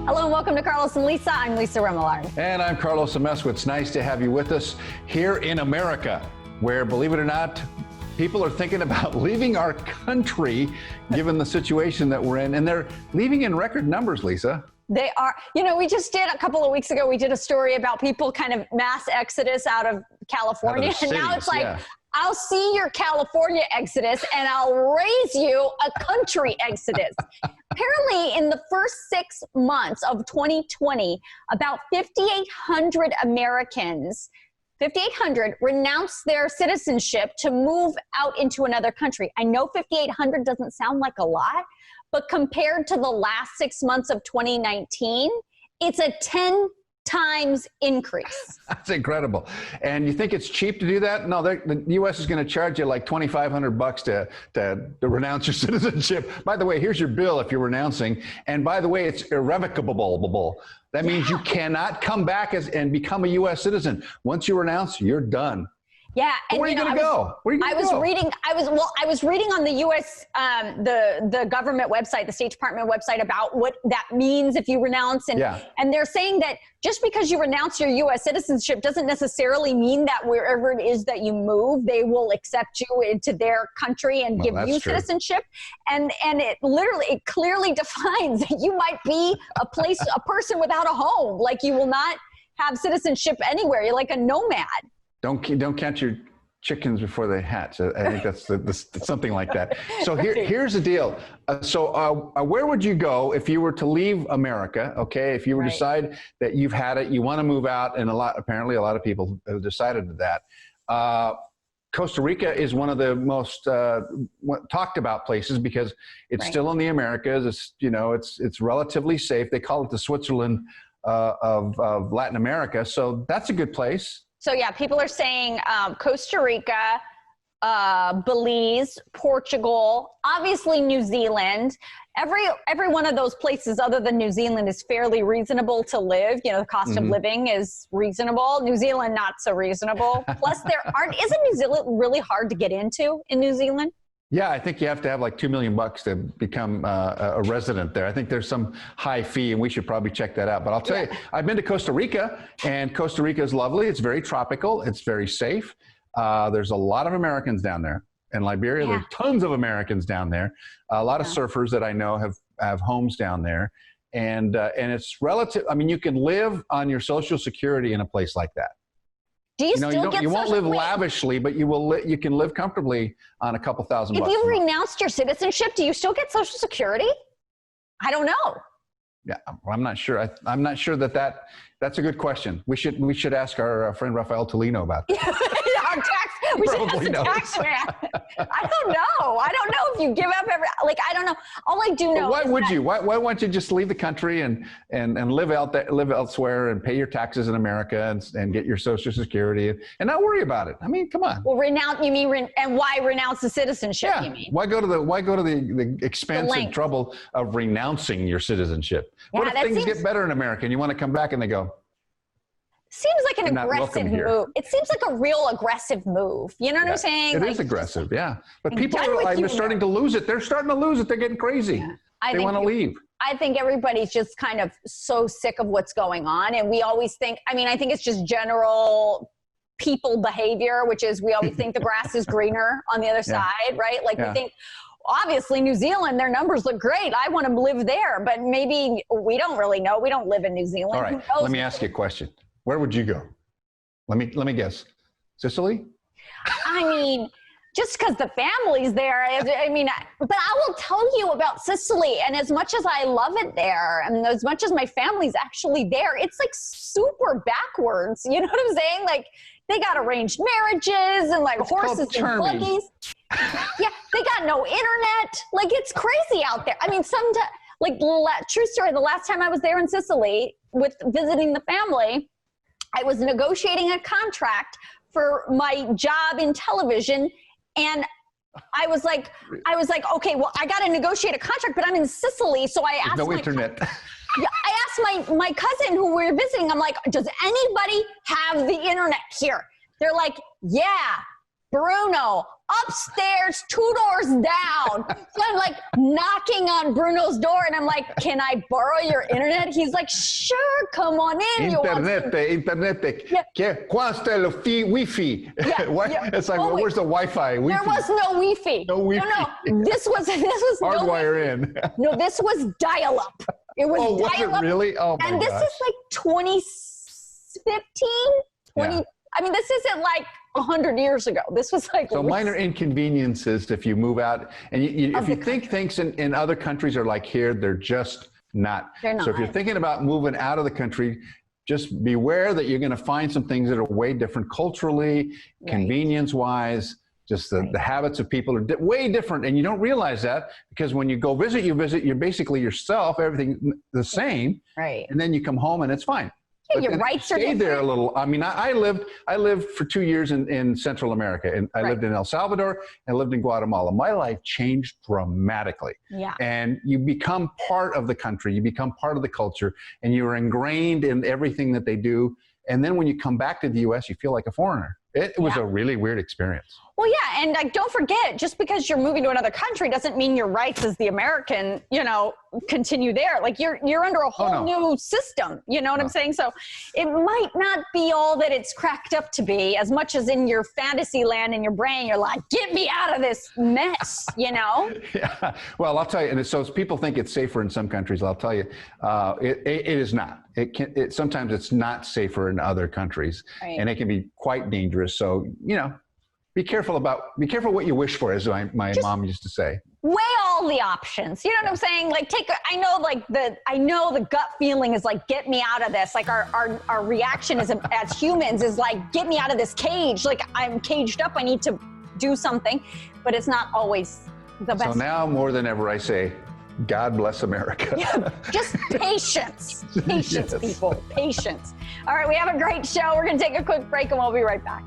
Hello and welcome to Carlos and Lisa. I'm Lisa Remillard. And I'm Carlos Amezcua. It's nice to have you with us here in America, where, believe it or not, people are thinking about leaving our country, given the situation that we're in. And they're leaving in record numbers, Lisa. They are. You know, we just did a couple of weeks ago, we did a story about people kind of mass exodus out of California. Out of the and now cities, it's like, yeah. I'll see your California exodus and I'll raise you a country exodus. Apparently, in the first 6 months of 2020, about 5,800 Americans, 5,800 renounced their citizenship to move out into another country. I know 5,800 doesn't sound like a lot, but compared to the last 6 months of 2019, it's a 10 times increase. That's incredible. And you think it's cheap to do that? No, the U.S. is going to charge you like $2,500 to renounce your citizenship. By the way, here's your bill if you're renouncing. And by the way, it's irrevocable. That means you cannot come back and become a U.S. citizen. Once you renounce, you're done. Yeah, and where are you going to go? Where are you going to go? I was reading on the U.S. The government website, the State Department website, about what that means if you renounce, and they're saying that just because you renounce your U.S. citizenship doesn't necessarily mean that wherever it is that you move, they will accept you into their country and give you citizenship. And it clearly defines that you might be a person without a home, like you will not have citizenship anywhere. You're like a nomad. Don't count your chickens before they hatch. I think that's something like that. So here's the deal. Where would you go if you were to leave America? Okay, if you were to decide that you've had it, you want to move out, and apparently a lot of people have decided that. Costa Rica is one of the most talked about places because it's still in the Americas. It's relatively safe. They call it the Switzerland of Latin America. So that's a good place. So yeah, people are saying Costa Rica, Belize, Portugal, obviously New Zealand. Every one of those places other than New Zealand is fairly reasonable to live. You know, the cost of living is reasonable. New Zealand, not so reasonable. Plus isn't New Zealand really hard to get into in New Zealand? Yeah, I think you have to have like $2 million to become a resident there. I think there's some high fee, and we should probably check that out. But I'll tell you, I've been to Costa Rica, and Costa Rica is lovely. It's very tropical. It's very safe. There's a lot of Americans down there. In Liberia, there's tons of Americans down there. A lot of surfers that I know have homes down there. And it's relative. I mean, you can live on your Social Security in a place like that. Do you won't live lavishly, but you can live comfortably on a couple $1,000 bucks. If you renounced your citizenship, do you still get Social Security? I don't know. Yeah, I'm not sure. I'm not sure that's a good question. We should ask our friend Rafael Tolino about that. We should ask the tax man. I don't know if you give up I don't know. All I do know. Why would you? Why won't you just leave the country and live elsewhere and pay your taxes in America and get your Social Security and not worry about it? I mean, come on. Well, and why renounce the citizenship? Yeah. You mean? Why go to the expense and trouble of renouncing your citizenship? Yeah, what if things get better in America and you want to come back and they go, seems like an aggressive move. It seems like a real aggressive move. You know what I'm saying? It is aggressive, yeah. But people are starting to lose it. They're starting to lose it. They're getting crazy. Yeah. They want to leave. I think everybody's just kind of so sick of what's going on. And we always think, I think it's just general people behavior, which is we always think the grass is greener on the other side, right? Like we think, obviously, New Zealand, their numbers look great. I want to live there. But maybe we don't really know. We don't live in New Zealand. All right, let me ask you a question. Where would you go? Let me guess. Sicily? I mean, just because the family's there. But I will tell you about Sicily. And as much as I love it there, and as much as my family's actually there, it's like super backwards. You know what I'm saying? Like they got arranged marriages and like horses and buggies. Yeah, they got no internet. Like it's crazy out there. I mean, true story. The last time I was there in Sicily visiting the family, I was negotiating a contract for my job in television, and I was like, okay, well, I got to negotiate a contract, but I'm in Sicily, so I asked no internet. I asked my cousin who we were visiting. I'm like, does anybody have the internet here? They're like, yeah. Bruno, upstairs, 2 doors down. So I'm like knocking on Bruno's door and I'm like, can I borrow your internet? He's like, sure, come on in. Internet. Yeah. Qua sta lo Wi-Fi? Yeah. It's like, well, where's the Wi-Fi? There was no Wi-Fi. No Wi-Fi. No. This was hardwire in. No, this was dial-up. It was dial-up. Was it really? Oh my And this gosh. is like 2015, 20. Yeah. I mean, this isn't like 100 years ago. This was like so minor inconveniences if you move out, and if you think things in other countries are like here, they're just not. They're not. So if you're thinking about moving out of the country, just beware that you're going to find some things that are way different culturally, convenience-wise. Just the habits of people are way different, and you don't realize that because when you go visit, you're basically yourself, everything the same, right? And then you come home and it's fine. Yeah, your rights are different. There a little. I mean, I lived for 2 years in Central America, and I lived in El Salvador and lived in Guatemala. My life changed dramatically. Yeah. And you become part of the country, you become part of the culture, and you're ingrained in everything that they do. And then when you come back to the U.S., you feel like a foreigner. It was a really weird experience. Well, yeah, and like, don't forget, just because you're moving to another country doesn't mean your rights as the American, continue there. Like you're under a whole new system. You know what I'm saying? So it might not be all that it's cracked up to be, as much as in your fantasy land in your brain, you're like, get me out of this mess, Yeah. Well, I'll tell you, and so people think it's safer in some countries. I'll tell you, it is not. Sometimes it's not safer in other countries, and it can be quite dangerous. So, be careful what you wish for, as my mom used to say. Weigh all the options. You know what I'm saying? Like I know the gut feeling is like, get me out of this. Like our reaction as humans is like, get me out of this cage. Like I'm caged up. I need to do something, but it's not always the best. So now more than ever, I say, God bless America. Yeah, just patience. Patience, people. Patience. All right, we have a great show. We're going to take a quick break and we'll be right back.